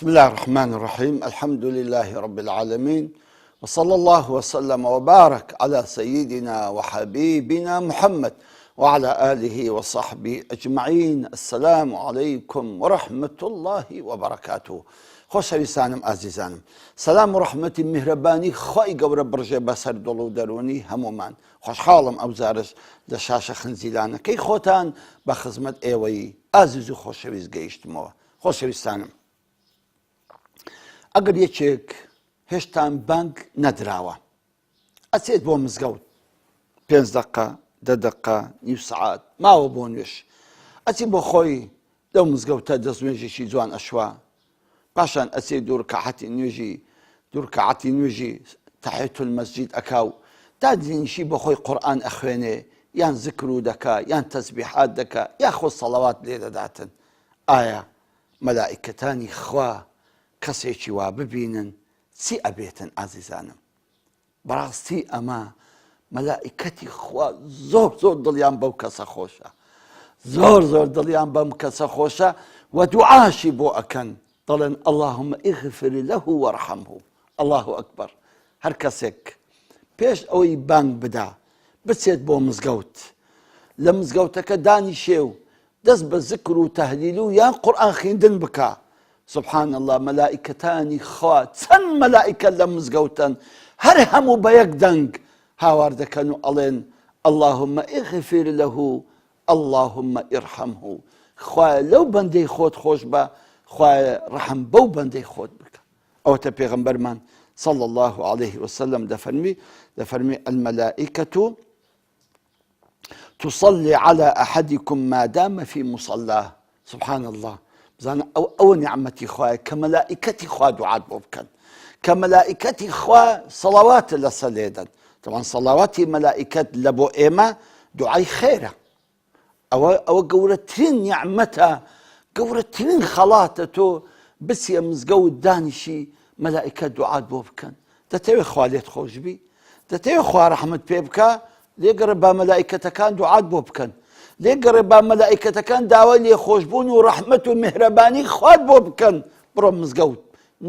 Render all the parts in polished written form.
بسم الله الرحمن الرحيم. الحمد لله رب العالمين، وصلى الله وسلم وبارك على سيدنا وحبيبنا محمد وعلى آله وصحبه أجمعين. السلام عليكم ورحمة الله وبركاته. خۆشەویستانم ئازیزانم، سەلام و ڕەحمەتی میهرەبانی خۆی گەورە بڕژێ بەسەر دڵ و دەرونی هەمومان. خۆشحاڵم ئەو جارش لە شاشە خنجیلانەکەی خۆتان بە خزمەت ئێوەی ئازیز و خۆشەویست گەیشتمەوە. خۆشەویستانم، ئەگەر یەکێک هێشتان بانگ نەدراوە، ئەچێت بۆ مزگەوت 5 دقە 10 دقە نیو سەعات ماوە بۆ نوێش، ئەچی بۆ خۆی لەو مزگەوتە دەستنوێژێکی جوان ئەشوا، پاشان ئەچێ دوو ڕکعەتی نوێژی تەحیەت المەسجید ئەکاو، تا دینیشی بۆ خۆی قورئان ئەخوێنێ، یان زیکر و دەکا، یان تەسبیحات دەکا، یاخۆ سەڵەوات لێ دەداتن. ئایا مەلائیکەتانی خوا کەسێکی وا ببینن چی ئەبێتن ئازیزانم؟ بەڕاستی ئەمە مەلائیکەتی خوا زۆر دڵیان بەو کەسە خۆشە، زۆر دڵیان بەم کەسە خۆشە و دوعاشی بۆ ئەکەن، دەڵێن اللهم اغفر له وارحمه. الله ئەکبەر. هەر کەسێک پێش ئەوەی بانگ بدا بچێت بۆ مزگەوت، لە مزگەوتەکە دانیشێ و دەست بە زیکر و تەهلیل و یان قورئان خوێندن بکە. سبحان الله، مەلائیکەتانی خوا چەند مەلائیکە لە مزگەوتن، هەر هەموو بە یەک دەنگ هاوار دەکەن و ئەڵێن اللهم اغفر له اللهم ارحمه. خوایە لەو بەندەی خۆت خۆش بە، خوایە ڕەحم بەو بەندەی خۆت بکە. ئەوەتە پێغەمبەرمان صلى الله عليه وسلم دەفەرمی الملائكة تصلي على أحدكم ما دام في مصلاه. سبحان الله، بزانە ئەوە نیعمەتی خوایە کە مەلائیکەتی خوا دوعات بۆ بکەن، کە مەلائیکەتی خوا سەڵاوات لەسەر لێدەن. طبعا سەڵاواتی مەلائیکەت لە بۆ ئێمە دوعای خێرە، ئەوە گەورەترین نیعمەتە، گەورەترین خەڵاتە. تۆ بچیە مزگەوت دانیشی مەلائیکەت دوعات بۆ بکەن. دەتەوێت خوا لێت خۆشبی، دەتەوێت خوا ڕەحمت پێ بکە، لێگەڕێ با مەلائیکەتەکان دوعات بۆ بکەن، لێگەڕێ با مەلائیکەتەکان داوای لێخۆشبوون و ڕەحمەت و میهرەبانی خوات بۆ بکەن. بڕۆ مزگەوت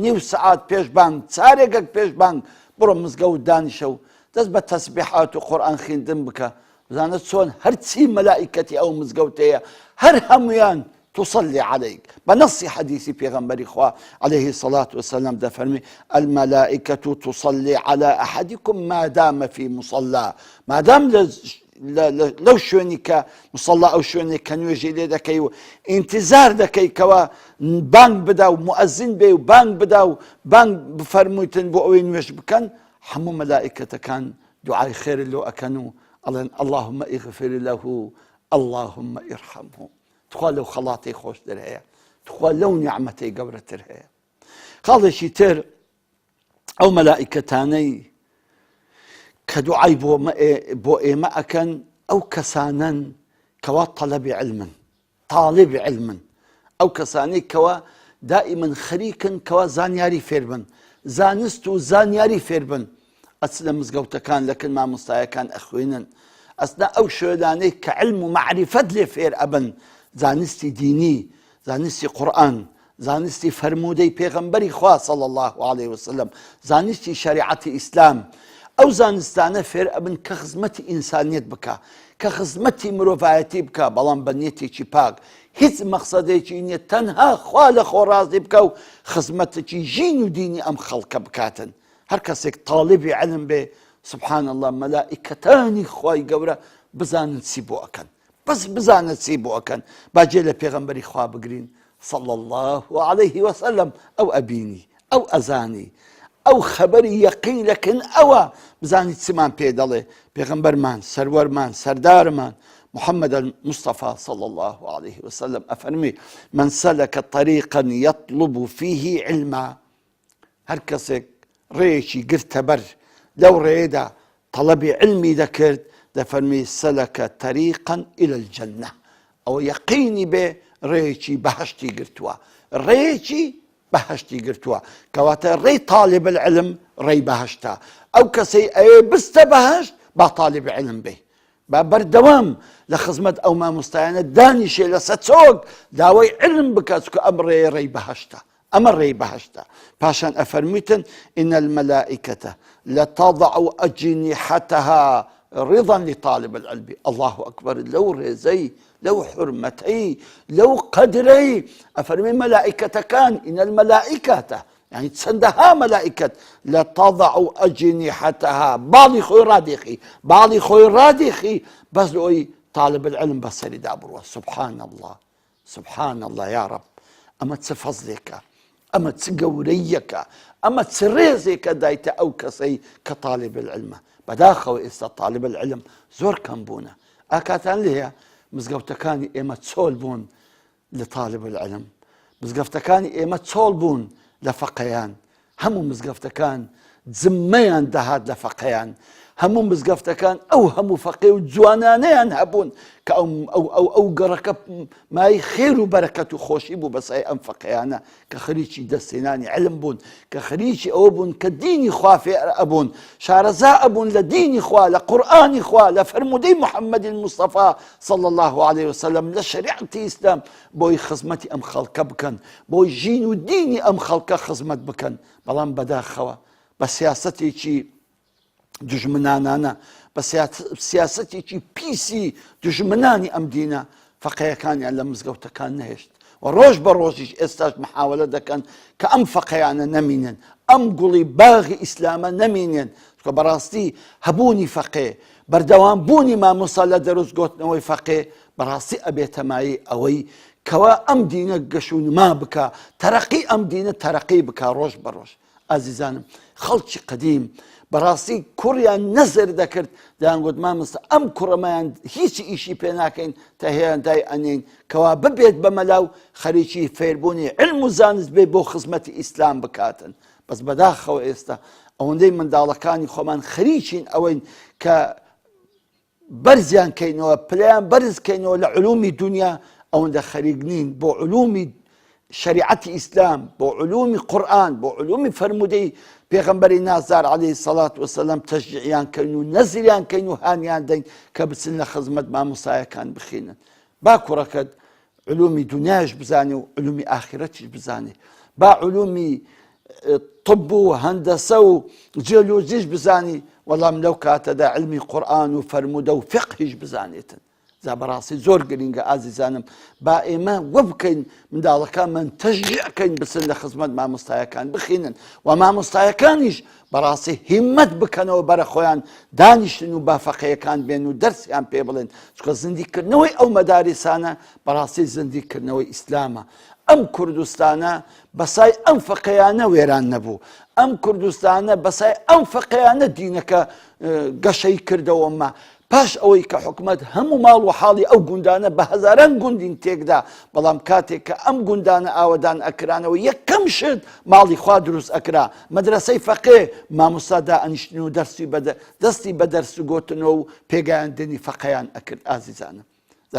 نیو سەعات پێش بانگ، چارێکێک پێش بانگ بڕۆ مزگەوت دانیشە و دەست بە تەسبیحات و قورئان خوێندن بکە. بزانە چۆن هەرچی مەلائیکەتی ئەو مزگەوتەیە هەر هەمویان تصلي عليك. بنص حديث پیغمبر خوا عليه الصلاة والسلام دفرمي الملائكة تصلي على أحدكم ما دام في مصلى. ما دام لو شونك مصلى أو شونك كان يجي لدكي انتظار دكي كوا بانك بداو مؤذن بي وبانك بداو بانك بفرموتن بوين مش بكن حمو ملائكة كان دعاء خير اللي أكنوا اللهم اغفر له اللهم ارحمه. تخوا لەو خەڵاتی خۆشتر هەیە، تخوا لەو نیعمەتەی گەورەتر هەیە. خاڵێکی تر ئەو مەلائیکەتانەی کە دوعای بۆ ئێمە ئەکەن، ئەو کەسانن کەوا تەلەبی علمن، تاڵیبی علمن، ئەو کەسانەی کەوا دائیمەن خەریکن کەوا زانیاری فێر بن، زانست و زانیاری فێر بن. ئەچ لە مزگەوتەکان لەکن مامۆستایەکان ئەخوێنن، ئەسنا ئەو شوێنانەی کە علم و معریفەت لێ فێر ئەبن، زانستی دینی، زانستی قورئان، زانستی فەرموودەی پێغەمبەری خوا صلی الله عليه وسلم، زانستی شریعەتی ئیسلام. ئەو زانستانە فێر ئەبن کە خزمەتی ئینسانیەت بکە، کە خزمەتی مرۆڤایەتی بکە، بەڵام بە نیەتێکی پاک، هیچ مەقسەدێکی نییە، تەنها خوا لە خۆ ڕازی بکە و خزمەتێکی ژین و دینی ئەم خەڵکە بکاتن. هەر کەسێک تاڵیبی علم بێ، سبحان الله، مەلائیکەتانی خوای گەورە بزانن چی بۆ ئەکەن، بەس بزانە چی بۆ ئەکەن. باجێ لە پێغەمبەری خوا بگرین صلى الله عليه وسلم، ئەو ئەبینی، ئەو ئەزانی، ئەو خەبەری یەقین لەکن، ئەوە بزانی چمان پێ دەڵێ. پێغەمبەرمان سەروەرمان سەردارمان محمد المصطفى صلى الله عليه وسلم ئەفەرمی من سلك طريقا يطلب فيه علما. هەر کەسێک ڕێیەکی گرتە بەر، لەو ڕێیەدا تەڵەبی علمی دەکرد، دەفەرمی سەلەکە طەریقەن إلى الجەنە. ئەوە یەقینی بێ ڕێیەکی بەهەشتی گرتووە، ڕێیەکی بەهەشتی گرتووە، کەواتە ڕێی تاڵب العلم ڕێی بەهەشتە. ئەو کەسەی ئەوێ بستە بەهەشت با تاڵب علم بێ، با بەردەوام لە خزمەت ئەو مامۆستایانە دانیشێ لەسەر چۆک داوای علم بکات، کە ئەم ڕێی بەهەشتە. ئەمە ڕێی بەهەشتە. پاشان ئەفەرمیتن ئین المەلائکەتە لتضع أجنحتها رضا لطالب العلم. الله أكبر. لو رزي لو حرمتي لو قدري أفرمي ملائكة كان إن الملائكة يعني تسندها ملائكة لتضع أجنحتها بعضي خوي رادخي بعضي خوي رادخي بس لوي طالب العلم بصري دابروا. سبحان الله سبحان الله يا رب. أما تفضلك أما تقوريك أما تسريزك دايت أو كسي كطالب العلم بداخل إستا طالب العلم زور كان بونا أكاتان ليه مزقوتكاني إما تسول بون لطالب العلم مزقوتكاني إما تسول بون لفقيان همو مزقوتكان زميان دهاد لفقيان همو مزقفتكان أو همو فقيه وجوانانيان هبون أو قركب ما خير وبركة خوشي بو بس أي أنفقيانا كخريشي دستناني علم بون كخريشي أو بون كديني خوافي أبون شارزاء أبون لديني خوا لقرآني خوا لفرمودي محمد المصطفى صلى الله عليه وسلم لشريعة إسلام بوي خزمتي أم خلق بكن بوي جين وديني أم خلق خزمت بكن بلان بدا خوا بسياستي شي دژمنانانە بە سیاسەتێکی پیسی دژمنانی ئەم دینە فەقەیەکانیان لە مزگەوتەکان نەهێشت و ڕۆژ بە ڕۆژیش ئێستاش محاولە دەکەن کە ئەم فەقەیانە نەمینن ئەم گوڵی باغی ئیسلامە نەمینێن کە بەڕاستی هەبوونی فەقێ بەردەوام بوونی مامۆستا لە دەروست گۆتنەوەی فەقێ بەڕاستی ئەبێتەمایی ئەوەی کەوا ئەم دینە گەشونما بکە تەرەقی ئەم دینە تەرەقی بکە ڕۆژ بە ڕۆژ. ئازیزانم خەڵکی قەدیم بەڕاستی کوڕیان نەزر دەکرد دەیانگوت مامۆستا ئەم کوڕەمەیان هیچی ئیشی پێ ناکەین تا هێیان دای ئەنین کەوا ببێت بە مەلاو خەریکی فێربوونی علم و زانست بێ بۆ خزمەتی ئیسلام بکاتن. بەس بەداخەوە ئێستا ئەوەندەی منداڵەکانی خۆمان خەریکین ئەوەین کە بەرزیان کەینەوە پلیان بەرز کەینەوە لە علومی دنیا ئەوەندە خەریک نین بۆ علومی شریعەتی ئیسلام بۆ علومی قورئان بۆ علومی فەرمودەی پێغەمبەری نازدار عەلەیهی سەڵات وەسەلام تەشجیعیان کەین و نەزریان کەین و هانیان دەین کە بچن لە خزمەت مامۆستایەکان بخینن. با کوڕەکەت علومی دنیاش بزانێ و علومی ئاخرەتیش بزانێ با علومی طب و هەندەسە و جیۆلۆجیش بزانی وەڵام لەو کاتەدا علمی قورئان و فەرمودە و فقهیش بزانێتن. زا بەڕاستی زۆر گرینگە ئازیزانم با ئێمە وە بکەین منداڵەکانمان تەشجیعکەین بچن لە خزمەت مامۆستایەکان بخینن و مامۆستایەکانیش بەڕاستی هیممەت بکەنەوە بەرە خۆیان دانیشتن و با فەقێیەکان بێن و دەرسیان پێ بڵێن چکە زیندیکردنەوەی ئەو مەدارسانە بەڕاستی زیندیکردنەوەی ئیسلامە. ئەم کوردستانە بەسای ئەم فەقەیانە وێران نەبوو ئەم کوردستانە بەسای ئەم فەقەیانە دینەکە گەشەی کردەوەمە پاش ئەوەی کە حکومەت هەموو ماڵ و حاڵی ئەو گوندانە بە هەزاران گوندین تێکدا بەڵام کاتێک کە ئەم گوندانە ئاوەدان ئەکرانەوە یەکەم شت ماڵی خوا دروست ئەکرا مەدرسەی فەقێ مامۆستا دائەنیشتن و دەستی بە دەرس و گۆتنەوە و پێگەیاندنی فەقەیان ئەکرد. ئازیزانم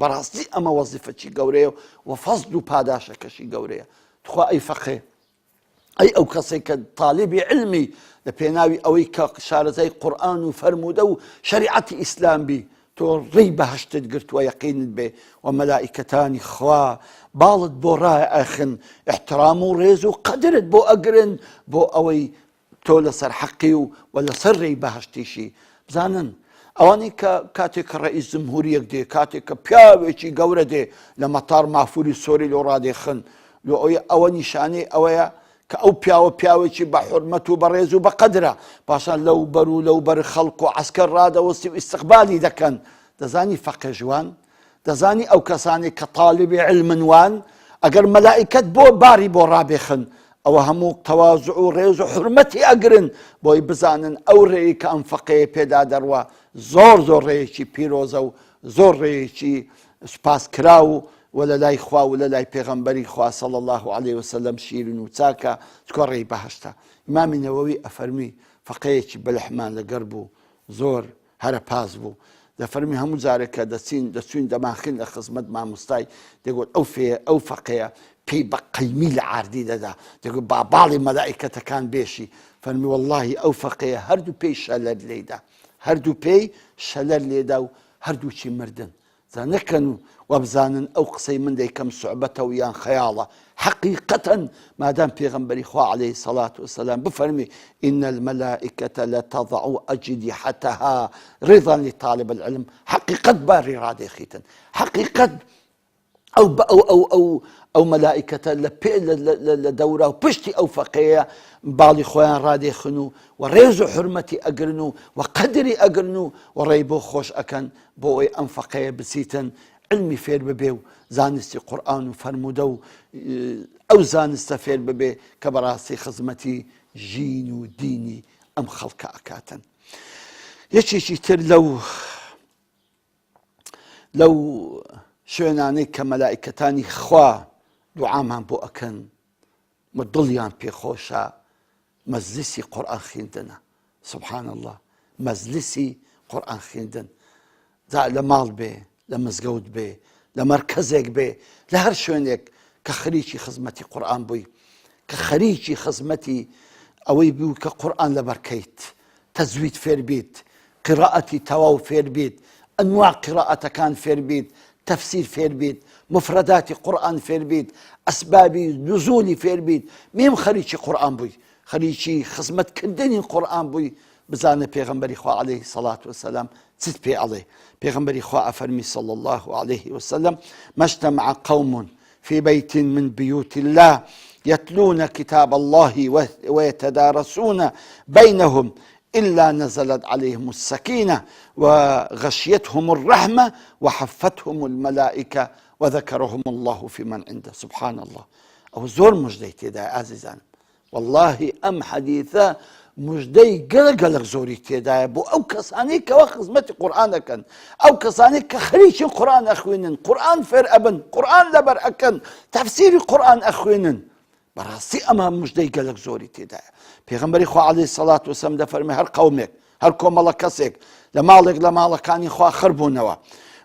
بەڕاستی ئەمە وەزیفەی گەورەیە و فەزل و پاداشەکەشی گەورەیە. تخوا ئەی فەقێ ئەی ئەو کەسێک کە تاالبی علمی لە پێناوی ئەوەی کە شارەزای قورئان و فەرمودە و شریعەتی ئیسلام بی تۆ ڕێی بەهەشتت گرتووە یەقینت بێ و مەلائیکەتانی خوا باڵت بۆ ڕای ئەخن احترام و ڕێز و قەدرت بۆ ئەگرن بۆ ئەوەی تۆ لەسەر حەقی و لەسەر ڕێی بەهەشتیشی بزانن. ئەوانەی کە کاتێک کە ڕئیس جمهوریەک دێ کاتێک کە پیاوێکی گەورە دێ لە مەتار مافوری سۆری لۆ ڕادێخن لۆ ئەوە نیشانەی ئەوەیە کە ئەو پیاوێکی بە حورمەت و بەڕێز و بە قەدرە پاشان لەو بەر و لەو بەر خەڵک و عەسکەر ڕادەوەستی و ئیستیقبالی دەکەن. دەزانی فەقێ جوان دەزانی ئەو کەسانێک کە تاالبی علمن وان ئەگەر مەلائیکەت بۆ باری بۆ ڕابێخن ئەوە هەموو تەواضع و ڕێز و حورمەتی ئەگرن بۆی بزانن ئەو ڕێی کە ئەم فەقەیە پێدا دەڕوا زۆر زۆر ڕێیەکی پیرۆزە و زۆر ڕێیەکی سوپاسکرا و ولا لای خوا و لە لای پێغەمبەری خوا صلی الله عليه وسلم شیرین و چاکە چکە ڕێی بەهەشتە. ئیمامی نەوەوی ئەفەرمی فەقەیەکی بەلەحمان لەگەر بوو زۆر هەرە پاس بوو دەفەرمی هەموو جارێکە دەچوین دەماخین لە خزمەت مامۆستای دەگوت ئەو فەقەیە پێی بە قەیمی لە عاردی دەدا دەگوت با باڵی مەلائیکەتەکان بێشی فەرمی وەڵڵاهی ئەو فەقەیە هەردوو پێی شەلەر لێدا هەردوو پێی شەلەر لێدا و هەردووچی مردن. نەکەن و وەبزانن ئەو قسەی من دەیکەم سوعبەتە و یان خەیاڵە حقيقة ما دام پیغمبری خوا عليه الصلاة والسلام بفرمي إن الملائكة لتضع أجنحتها رضا لطالب العلم. حقيقة باري رادي خيتن حقيقة أو ملائكة لدورة وبشتي أو فقيه بالي خوان رادي خنو وريزو حرمتي أقرنو وقدري أقرنو وريبو خوش أكن بوي أنفقيه بسيتن علمي فير ببيو زانستي قرآن وفرمودو أو زانست فير ببي كبراسي خزمتي جين وديني أم خلق أكاتن يشي تر لو شوێنانەی کە مەلائکەتانی خوا دوعامان بۆ ئەکەن دڵیان پێخۆشە مەجلیسی قورئان خوێندنە. سبحان الله مەجلیسی قورئان خوێندن لە ماڵ بێ لە مزگەوت بێ لە مەرکەزێک بێ لە هەر شوێنێک کە خەریکی خزمەتی قورئان بووی کە خەریکی خزمەتی ئەوەی بوو کە قورئان لەبەرکەیت تەجوید فێر بیت قراءەتی تەواو فێر بیت ئەنواع قراءەتەکان فێر بیت تفسير فير بيت مفردات قرآن فير بيت أسبابي نزولي فير بيت ميم خريجي قرآن بوي خريجي خزمت كندني قرآن بوي بزانة پیغمبر خوا عليه الصلاة والسلام تسد بي عليه پیغمبر خوا أفرمي صلى الله عليه وسلم ما اجتمع قوم في بيت من بيوت الله يتلون كتاب الله ويتدارسون بينهم إلا نزلت عليهم السكينة وغشيتهم الرحمة وحفتهم الملائكة وذكرهم الله في من عنده. سبحان الله. أو زور مجديتي دا عزيزان والله أم حديثة مجدي قلق زوري تيدا بو أو كساني كوخزمتي قرآن أكن أو كساني كخريش قرآن أخوينن قرآن فر أبن قرآن لبر أكن تفسير قرآن أخوينن براسي أمام مجدي قلق زوري تيدا پیغمبری خوا علیه الصلاة والسلام دفرمي هر قومك هر كومالا كسك لمالك كاني خوا خربونوا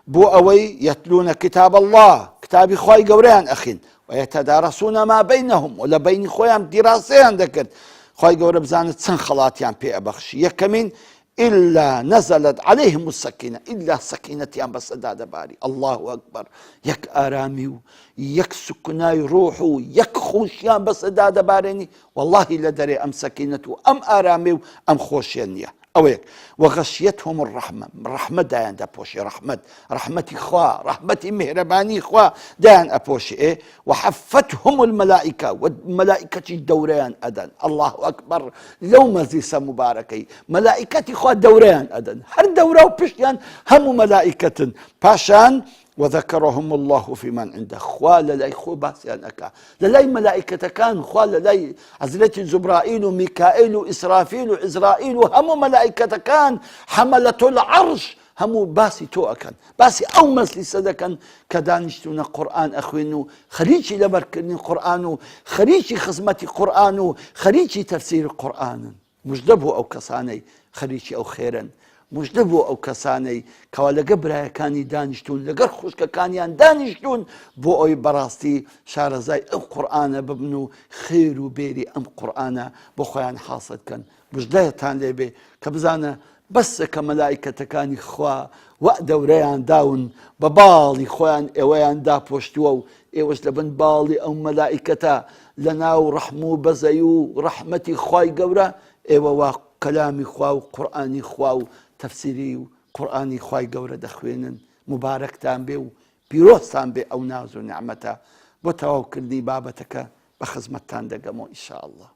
بو أوي يتلون كتاب الله كتابي خواي قوريان أخين ويتدارسون ما بينهم ولا بين خويام دراسيان ذكر خواي قوري بزانت سنخلاتيان بي أبخش يكمين إلا نزلت عليهم السكينة إلا سكينتيان بس دادا باري الله أكبر يك آراميو يك سكناي روحو يك خوشيان بس دادا باريني والله لدري أم سكينته أم آراميو أم خوشيانية أويك وغشيتهم الرحمة رحمة دايان دا بوشي رحمتي خوا رحمتي مهرباني خوا دايان أبوشي إيه وحفتهم الملائكة والملائكة الدوريان أدن الله أكبر لو مزيسة مباركي ملائكتي خوا دوريان أدن هر دورة وبشيان هم ملائكة باشان وذكرهم الله في من عنده خوا للاي خو باسيان أكا للاي ملائكة كان خوا للاي عزلتي زبرائيل وميكائيل وإسرافيل وعزرائيل هم ملائكة كان حملة العرش هم باسي تو أكن باسي أو مسلي صدقا كدانشتون قرآن أخوينو خريجي لبركني قرآن خريجي خزمتي قرآن خريجي تفسير قرآن مجدبه أو كساني خريجي أو خيرا مجدبو أو كساني كوالا قبرها كاني دانشتون لقر خوشك كانيان دانشتون بو أوي براستي شارزاي أو قرآن ببنو خير وبيري أم قرآن بو خوان حاصل كان مجدايتان ليبي كبزانا بس كملائكة كاني خوا وأدوريان داون ببالي خوان إيوان دا بوشتوو إيوش لبن بالي أو ملائكة لناو رحمو بزيو رحمتي خواي قورا إيوا كلامي خواو قرآني خواو تفسيري قرآني خواي قورا دخوينن مبارك تانبي وبيروس تانبي أو نازو نعمته بتوكل دي بابتك بخزمتان دقمو إن شاء الله.